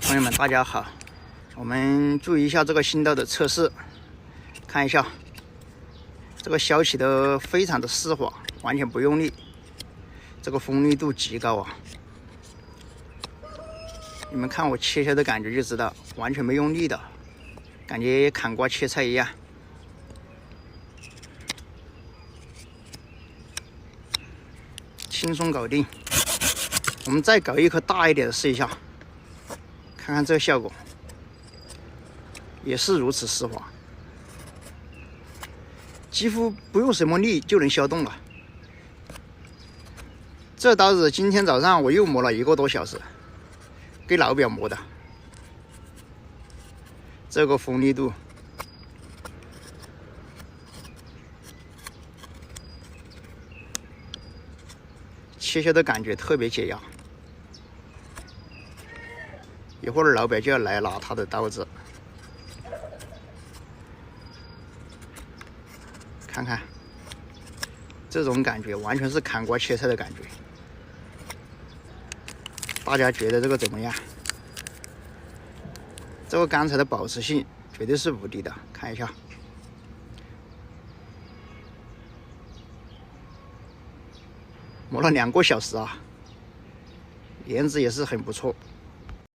朋友们，大家好，我们注意一下这个新刀的测试，看一下这个削起的非常的丝滑，完全不用力，这个锋利度极高啊！你们看我切削的感觉就知道，完全没用力的，感觉砍瓜切菜一样。轻松搞定。我们再搞一颗大一点的试一下，看看这个效果，也是如此丝滑，几乎不用什么力就能削动了。这刀子今天早上我又磨了1个多小时，给老表磨的，这个锋利度。切削的感觉特别解压，一会儿老表就要来拿他的刀子，看看这种感觉，完全是砍瓜切菜的感觉。大家觉得这个怎么样？这个钢材的保持性绝对是无敌的，看一下。磨了2个小时啊，颜值也是很不错。